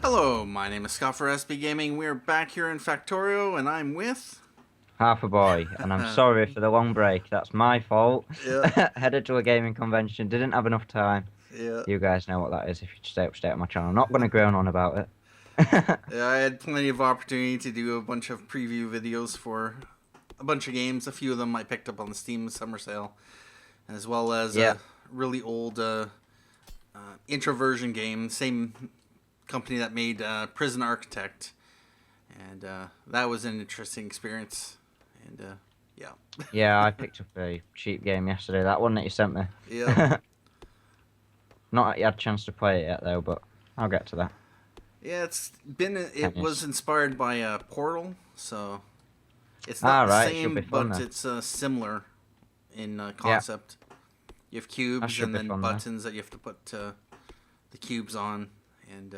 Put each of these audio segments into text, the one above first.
Hello, my name is Harp3rBoy Gaming. We're back here in Factorio, and I'm with... Harp3rBoy, and I'm sorry for the long break. That's my fault. Yeah, Headed to a gaming convention, didn't have enough time. yeah. You guys know what that is if you stay up my channel. I'm not going to groan on about it. Yeah, I had plenty of opportunity to do a bunch of preview videos for a bunch of games. A few of them I picked up on the Steam summer sale, as well as Yeah, a really old introversion game, same company that made Prison Architect, and that was an interesting experience. And yeah, yeah, I picked up a cheap game yesterday. That one that you sent me. yeah. Not had a chance to play it yet though, but I'll get to that. Yeah, it was Tennis. inspired by Portal, so it's not Ah, the right, it should be same, fun but then. it's similar in Yeah, concept. You have that cubes should and be then fun then. buttons that you have to put the cubes on, and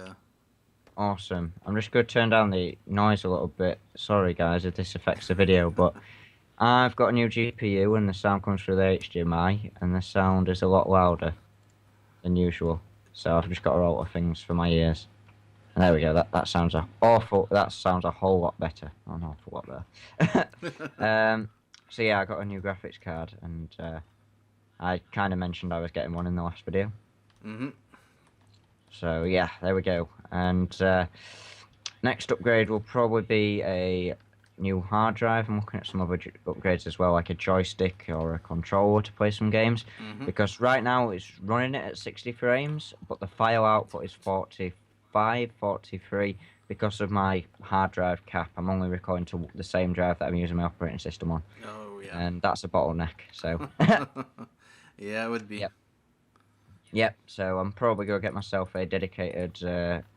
Awesome. I'm just going to turn down the noise a little bit. Sorry guys if this affects the video, but I've got a new GPU and the sound comes through the HDMI and the sound is a lot louder than usual. So I've just got to alter things for my ears. And there we go. That sounds that sounds a whole lot better. Not an awful lot better. So yeah, I got a new graphics card and I kind of mentioned I was getting one in the last video. mm-hmm. So yeah, there we go. And next upgrade will probably be a new hard drive. I'm looking at some other upgrades as well, like a joystick or a controller to play some games. Mm-hmm. Because right now it's running it at 60 frames, but the file output is 45, 43. Because of my hard drive cap, I'm only recording to the same drive that I'm using my operating system on. Oh yeah, And that's a bottleneck, so... yeah, it would be. Yep. Yep, so I'm probably going to get myself a dedicated,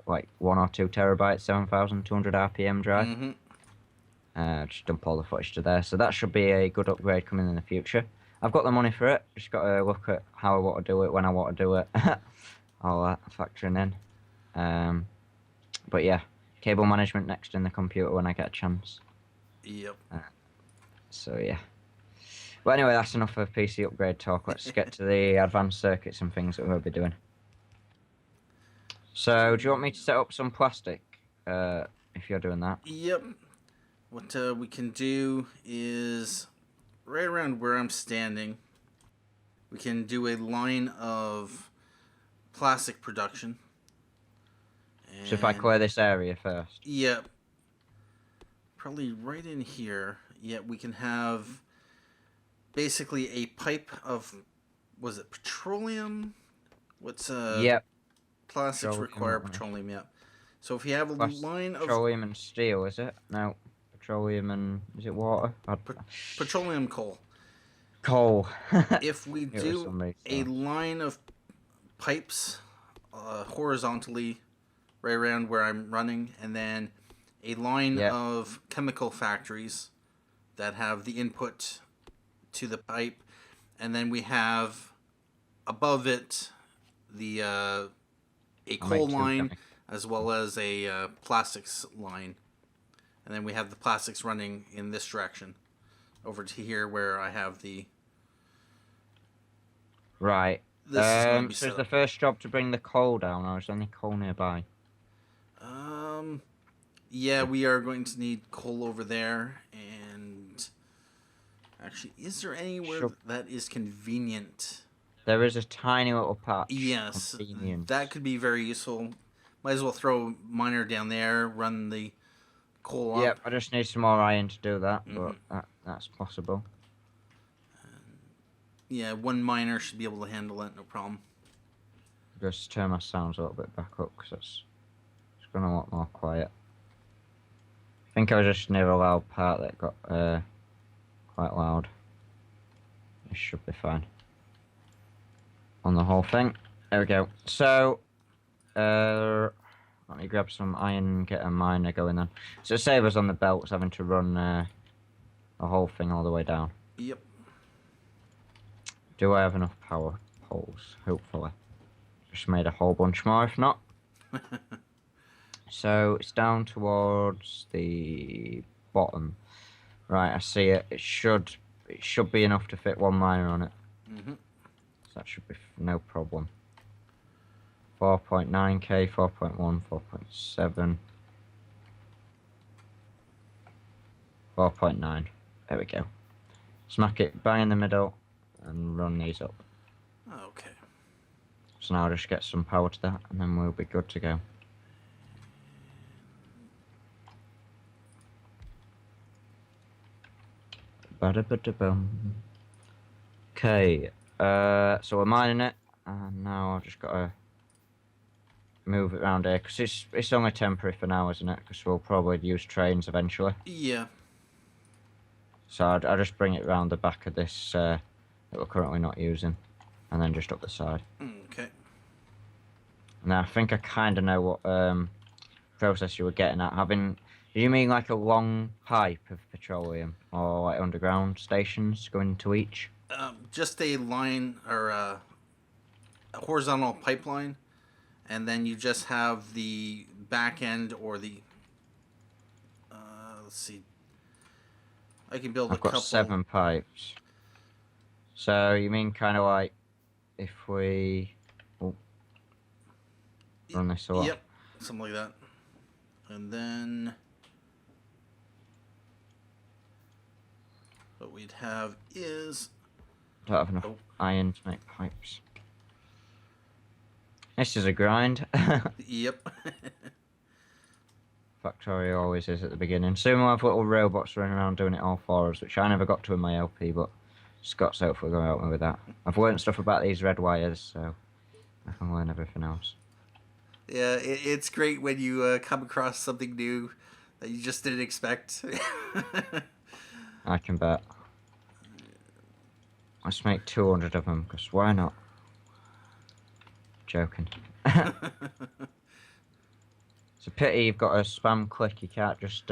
like 1 or 2 terabyte, 7,200 RPM drive. Mm-hmm. Just dump all the footage to there. So that should be a good upgrade coming in the future. I've got the money for it. Just got to look at how I want to do it, when I want to do it. All that factoring in. But yeah, cable management next in the computer when I get a chance. Yep. So yeah. But anyway, that's enough of PC upgrade talk. Let's get to the advanced circuits and things that we'll be doing. So, do you want me to set up some plastic? If you're doing that. Yep. What we can do is right around where I'm standing. We can do a line of plastic production. So if I clear this area first. Yep. Probably right in here. Yeah, we can have basically a pipe of, was it petroleum? What's Yep. plastics Petroleum, require petroleum? Yep. So if you have a line of petroleum and steel, is it? No, petroleum and is it water? petroleum coal, Coal. if we It was do somebody, a so. line of pipes horizontally right around where I'm running, and then a line Yep. of chemical factories that have the input to the pipe, and then we have above it the a I'll coal make two line chemical. as well as a plastics line, and then we have the plastics running in this direction over to here where I have the Right. this is going to be So set is the up. first job to bring the coal down, or is there any coal nearby? Yeah, we are going to need coal over there, and actually, is there anywhere Should, that is convenient? there is a tiny little patch. Yes, that Convenience. could be very useful. Might as well throw a miner down there, run the coal Yep, up. I just need some more iron to do that, Mm-hmm. but that's possible. Yeah, one miner should be able to handle it, no problem. Just turn my sounds a little bit back up because it's gone a lot more quiet. I think I was just near a loud part that got quite loud. It should be fine. On the whole thing. There we go. So, let me grab some iron and get a miner going then. So save us on the belts having to run the whole thing all the way down. Yep. Do I have enough power poles? Hopefully. Just made a whole bunch more if not. So it's down towards the bottom. Right, I see it. It should be enough to fit one miner on it. Mm-hmm. So that should be no problem. 4.9k, 4.1, 4.7, 4.9. There we go. Smack it bang in the middle and run these up. Okay. So now I'll just get some power to that and then we'll be good to go. Ba-da-ba-da-bum. Okay, so we're mining it, and now I've just got to move it around here, because it's only temporary for now, isn't it? Because we'll probably use trains eventually. Yeah. So I'll just bring it around the back of this that we're currently not using, and then just up the side. Okay. Now, I think I kind of know what process you were getting at. Do you mean like a long pipe of petroleum, or like underground stations going to each? Just a line or a horizontal pipeline, and then you just have the back end or the. Let's see. I can build I've a got couple. 7 pipes. So you mean kind of like if we run this a lot? Yep, something like that. And then what we'd have is. Don't have enough iron to make pipes. This is a grind. Yep. Factorio always is at the beginning. Soon we'll have little robots running around doing it all for us, which I never got to in my LP, but Scott's hopefully going to help me with that. I've learned stuff about these red wires, so I can learn everything else. Yeah, it's great when you come across something new that you just didn't expect. I can bet. Let's make 200 of them, because why not? Joking. It's a pity you've got a spam click, you can't just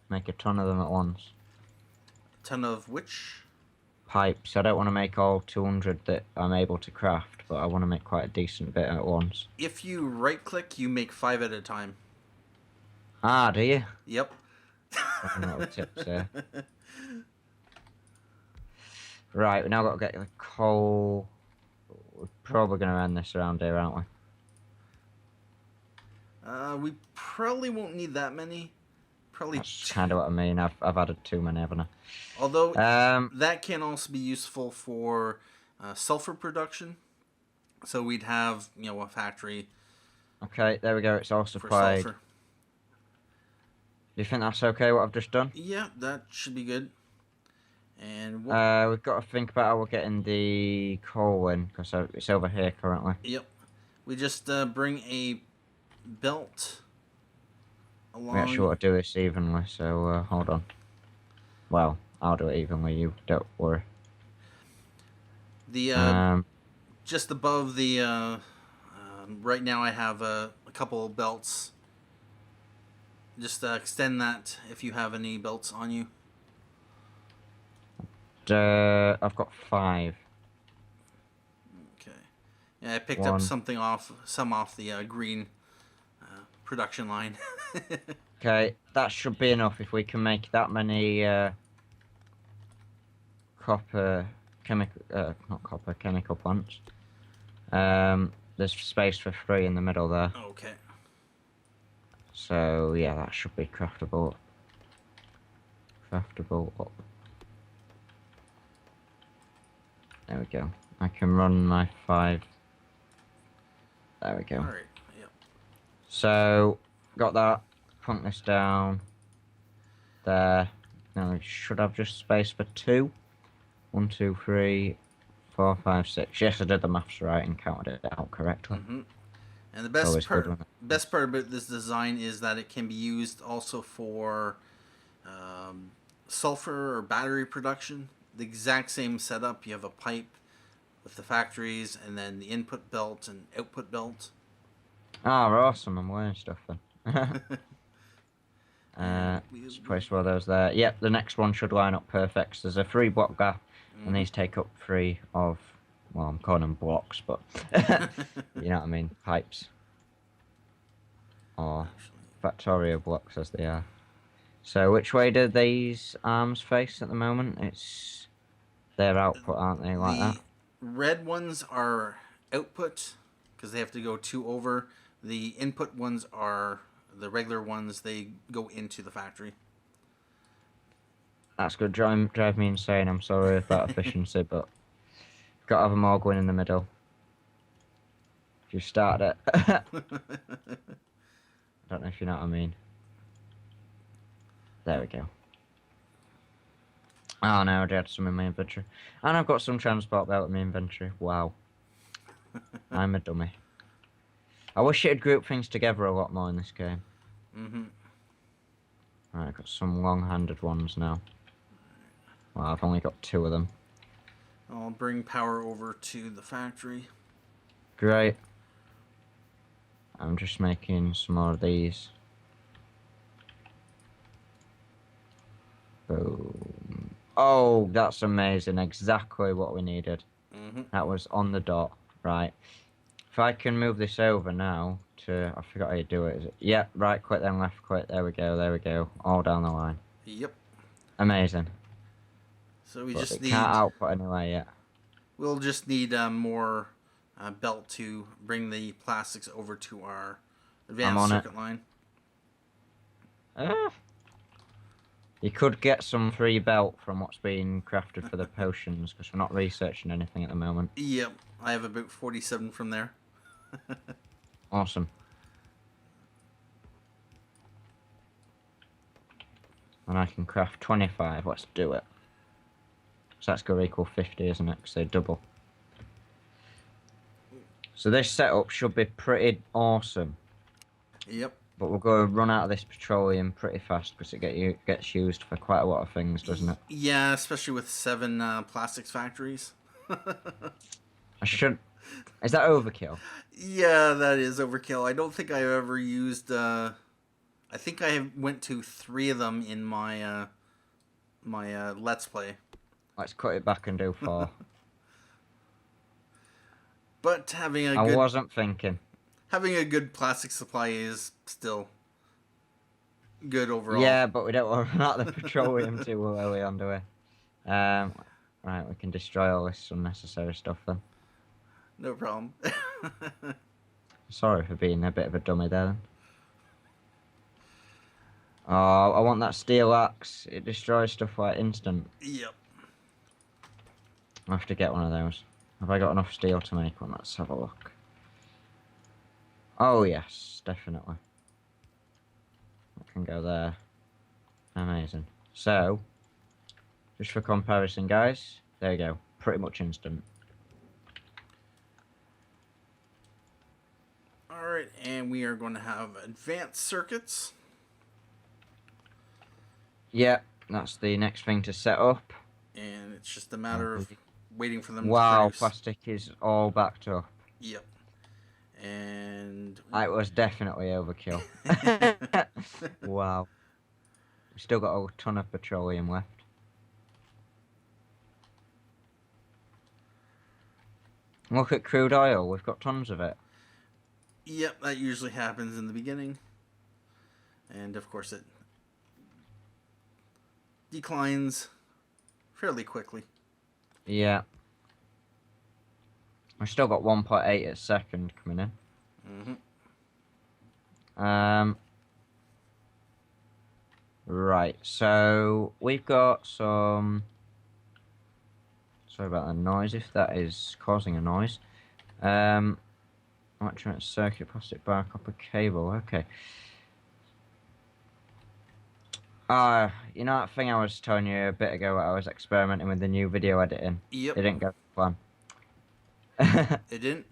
make a ton of them at once. Ton of which? Pipes. I don't want to make all 200 that I'm able to craft, but I want to make quite a decent bit at once. If you right click, you make 5 at a time. Ah, do you? Yep. Little tips there. Right, we now got to get the coal. We're probably going to end this around here, aren't we? We probably won't need that many. Probably. That's kind of what I mean. I've added too many, haven't I? Although that can also be useful for sulfur production. So we'd have a factory. Okay, there we go. It's all supplied. Do you think that's okay? What I've just done? Yeah, that should be good. And we've got to think about how we're getting the coal in, because it's over here currently. Yep. We just bring a belt along. We actually want to do this evenly, so hold on. Well, I'll do it evenly, you don't worry. The just above the right now I have a couple of belts. Just extend that if you have any belts on you. I've got 5. Okay. Yeah, I picked up some off the green production line. Okay, that should be enough if we can make that many chemical plants. There's space for 3 in the middle there. Okay. So yeah, that should be craftable. Craftable up. There we go. I can run my 5. There we go. All right. Yep. So got that. Plunk this down. There. Now we should have just space for 2. 1, 2, 3, 4, 5, 6. Yes, I did the maths right and counted it out correctly. Mm-hmm. And the best part about this design is that it can be used also for sulfur or battery production. The exact same setup. You have a pipe with the factories, and then the input belt and output belt. Ah, awesome! I'm learning stuff then. Let's place one of those there. Yep, the next one should line up perfect. So there's a 3-block gap, and these take up 3 of. Well, I'm calling them blocks, but you know what I mean, pipes. Or Factorio blocks as they are. So which way do these arms face at the moment? It's their output, aren't they, like that? The red ones are output, because they have to go 2 over. The input ones are the regular ones. They go into the factory. That's good. Drive me insane. I'm sorry about efficiency, but gotta have them all going in the middle. If you start it. I don't know if you know what I mean. There we go. Oh no, I already had some in my inventory. And I've got some transport belt in my inventory. Wow. I'm a dummy. I wish it'd group things together a lot more in this game. Right, I've got some long-handed ones now. Well, I've only got 2 of them. I'll bring power over to the factory. Great. I'm just making some more of these. Boom. Oh, that's amazing. Exactly what we needed. That was on the dot. Right. If I can move this over now to... I forgot how you do it. Is it? Yep, right click, then left click. There we go, there we go. All down the line. Yep. Amazing. So we But just it need... can't output anyway yet. We'll just need more belt to bring the plastics over to our advanced circuit line. You could get some free belt from what's being crafted for the potions, because we're not researching anything at the moment. Yep, I have about 47 from there. Awesome. And I can craft 25, let's do it. So that's going to equal 50, isn't it? Because they double. So this setup should be pretty awesome. Yep. But we're going to run out of this petroleum pretty fast because it gets used for quite a lot of things, doesn't it? Yeah, especially with 7 plastics factories. I should... Is that overkill? Yeah, that is overkill. I don't think I've ever used... I think I went to 3 of them in my my Let's Play. Let's cut it back and do 4. But having a I good... wasn't thinking. Having a good plastic supply is still good overall. Yeah, but we don't want to run out of the petroleum too early on, do we? Right, we can destroy all this unnecessary stuff then. No problem. Sorry for being a bit of a dummy there then. Oh, I want that steel axe. It destroys stuff like instant. Yep. I have to get one of those. Have I got enough steel to make one? Let's have a look. Oh yes, definitely. That can go there. Amazing. So, just for comparison, guys, there you go. Pretty much instant. Alright, and we are going to have advanced circuits. Yep, that's the next thing to set up. And it's just a matter of waiting for them to Wow, produce. plastic is all backed up. Yep. And... It was definitely overkill. Wow. We've still got a ton of petroleum left. Look at crude oil, we've got tons of it. Yep, that usually happens in the beginning. And of course it declines fairly quickly. Yeah. I've still got 1.8 a second coming in. Right, so we've got some... Sorry about the noise, if that is causing a noise. Electronic circuit, plastic bar, copper cable, okay. You know that thing I was telling you a bit ago, I was experimenting with the new video editing? Yep. It didn't go to plan. It didn't?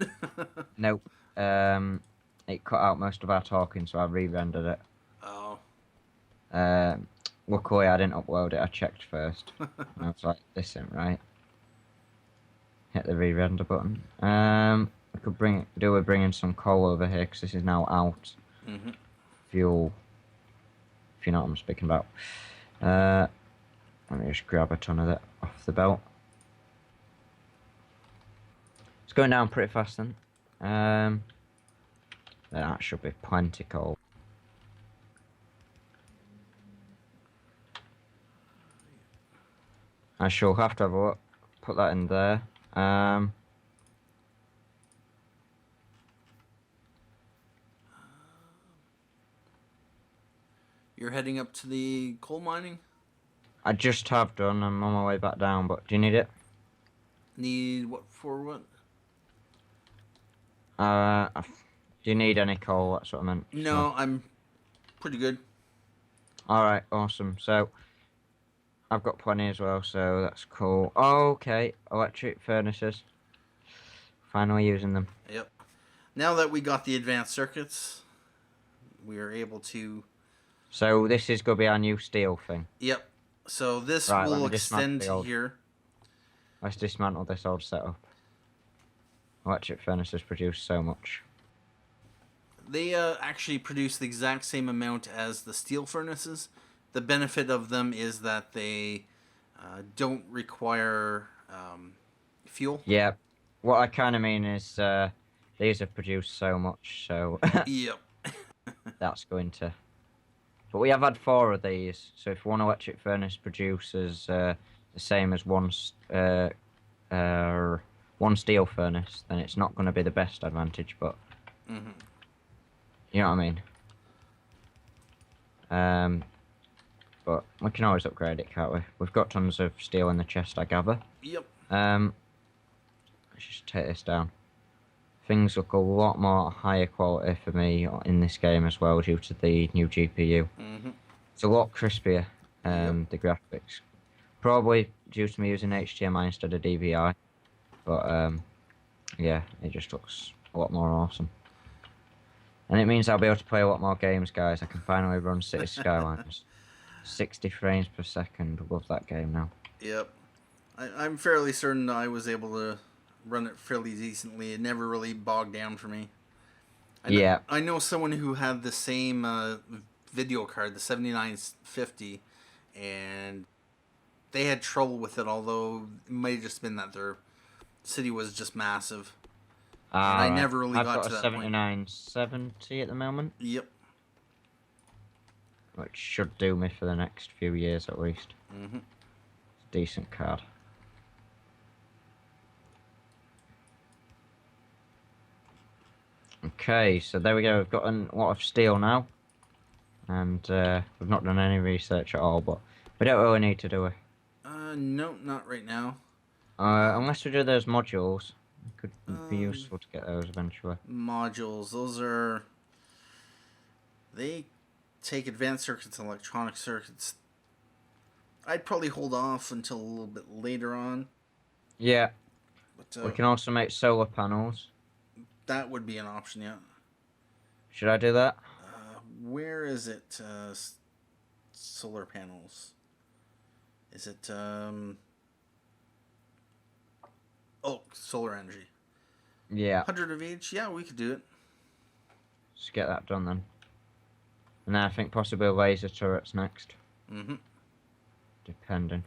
Nope. It cut out most of our talking, so I re-rendered it. Oh. Luckily I didn't upload it, I checked first. And I was like, this isn't right. Hit the re-render button. We could do with bringing some coal over here, because this is now out. Fuel. If you know what I'm speaking about. Let me just grab a ton of it off the belt. It's going down pretty fast then. That should be plenty coal. I shall have to have a look. Put that in there. You're heading up to the coal mining? I just have done. I'm on my way back down, but do you need it? Need what for what? Do you need any coal? That's what I meant. No, I'm pretty good. Alright, awesome. So, I've got plenty as well, so that's cool. Oh, okay, electric furnaces. Finally using them. Yep. Now that we got the advanced circuits, we are able to... So, this is going to be our new steel thing. Yep. So this Right, will extend to here. Let's dismantle this old setup. Electric furnaces produce so much. They actually produce the exact same amount as the steel furnaces. The benefit of them is that they don't require fuel. Yeah. What I kind of mean is these have produced so much, so Yep. that's going to... But we have had 4 of these, so if one electric furnace produces the same as one steel furnace, then it's not going to be the best advantage, but... Mm-hmm. You know what I mean? But we can always upgrade it, can't we? We've got tons of steel in the chest, I gather. Yep. Let's just take this down. Things look a lot more higher quality for me in this game as well due to the new GPU. Mm-hmm. It's a lot crispier, the graphics. Probably due to me using HDMI instead of DVI. But, yeah, it just looks a lot more awesome. And it means I'll be able to play a lot more games, guys. I can finally run City Skylines. 60 frames per second. Love that game now. Yep. I'm fairly certain I was able to run it fairly decently. It never really bogged down for me. I know someone who had the same video card, the 7950, and they had trouble with it, although it might have just been that their city was just massive. And I never really got to that point. I've got a 7970 at the moment. Yep. Which should do me for the next few years at least. Mm-hmm. It's a decent card. Okay, so there we go. We've got a lot of steel now. And we've not done any research at all, but we don't really need to do it. No, not right now. Unless we do those modules. It could be useful to get those eventually. Modules, those are... They take advanced circuits and electronic circuits. I'd probably hold off until a little bit later on. Yeah. But, we can also make solar panels. That would be an option, yeah. Should I do that? Where is it? Solar panels. Is it... Oh, solar energy. Yeah. 100 of each? Yeah, we could do it. Let's get that done then. And then I think possibly laser turrets next. Mm-hmm. Depending.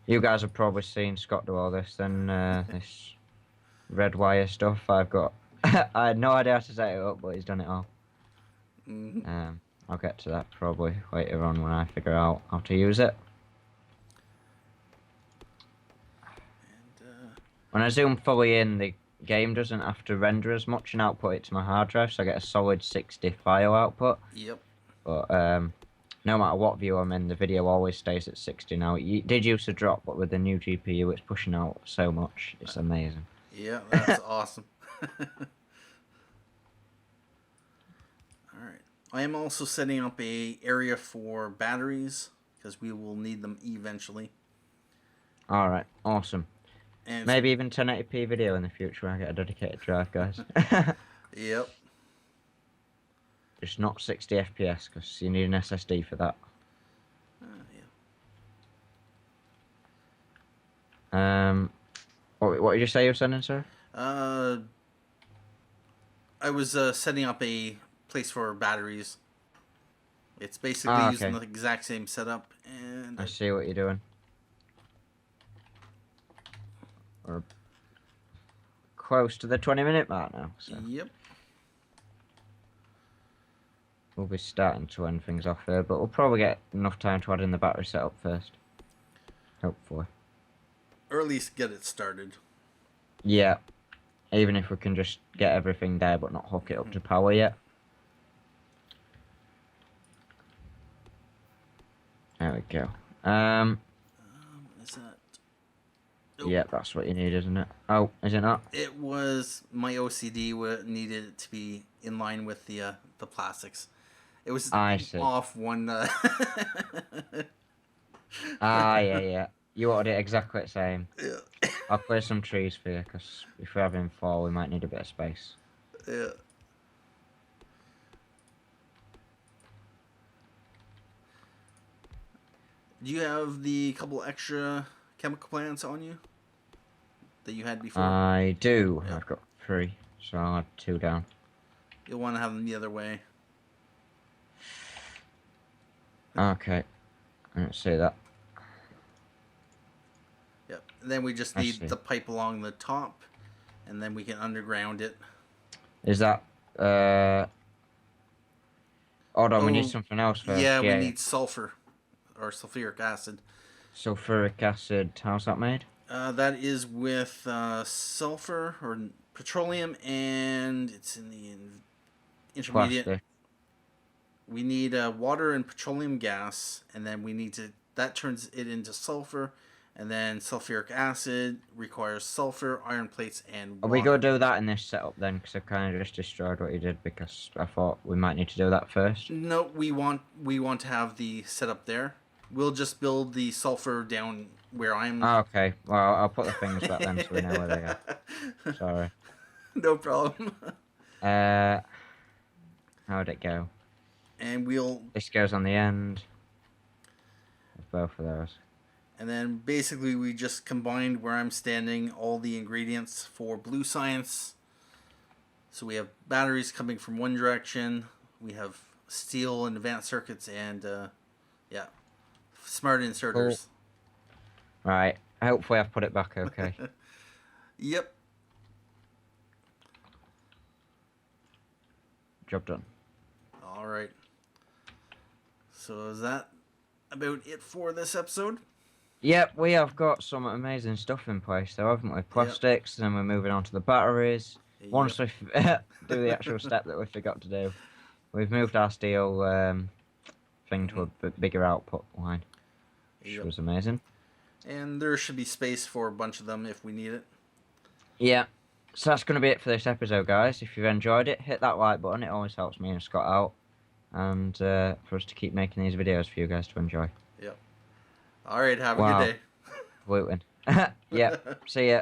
You guys have probably seen Scott do all this, then this red wire stuff. I've got... I had no idea how to set it up, but he's done it all. Mm-hmm. I'll get to that probably later on when I figure out how to use it. When I zoom fully in, the game doesn't have to render as much and output it to my hard drive, so I get a solid 60 file output. Yep. But no matter what view I'm in, the video always stays at 60 now. It did used to drop, but with the new GPU, it's pushing out so much. It's amazing. Yeah, that's awesome. Alright. I am also setting up a area for batteries, because we will need them eventually. Alright, awesome. And maybe even 1080p video in the future when I get a dedicated drive, guys. Yep. Just not 60 FPS, because you need an SSD for that. Yeah. What did you say you were sending, sir? I was setting up a place for batteries. It's basically using the exact same setup, and I see what you're doing. We're close to the 20-minute mark now, so yep. We'll be starting to end things off there, but we'll probably get enough time to add in the battery setup first. Hopefully. Or at least get it started. Yeah. Even if we can just get everything there but not hook it up to power yet. we go. Is that? Oh. Yeah, that's what you need, isn't it? Oh, is it not? It was my OCD needed it to be in line with the plastics. It was I see. off one. Yeah. You wanted it exactly the same. Yeah. I'll clear some trees for you, because if we're having 4, we might need a bit of space. Yeah. Do you have the couple extra chemical plants on you that you had before? I do. Yeah. I've got 3, so I'll have 2 down. You'll want to have them the other way. Okay. Let's see that. Yep. And then we just need the pipe along the top, and then we can underground it. Is that... Hold on, we need something else first. Yeah, we need sulfur, or sulfuric acid. Sulfuric acid, how's that made? That is with sulfur or petroleum, and it's in the intermediate. Plastic. We need water and petroleum gas, and then we need to... That turns it into sulfur, and then sulfuric acid requires sulfur, iron plates, and water. Are we going to do that in this setup then? Because I kind of just destroyed what you did, because I thought we might need to do that first. No, we want to have the setup there. We'll just build the sulfur down where I'm... Oh, okay. Well, I'll put the things back then so we know where they are. Sorry. No problem. How'd it go? And we'll... This goes on the end of both of those. And then basically we just combined where I'm standing all the ingredients for blue science. So we have batteries coming from one direction. We have steel and advanced circuits and, yeah, smart inserters. Cool. Right. Hopefully I've put it back okay. Yep. Job done. All right. So is that about it for this episode? Yep, we have got some amazing stuff in place though, haven't we? Plastics, then we're moving on to the batteries. Yep. Once we do the actual step that we forgot to do, we've moved our steel thing to a bit bigger output line, which was amazing. And there should be space for a bunch of them if we need it. Yeah. So that's going to be it for this episode, guys. If you've enjoyed it, hit that like button. It always helps me and Scott out. And for us to keep making these videos for you guys to enjoy. Yep. All right, have a good day. Wooten. Yep. See ya.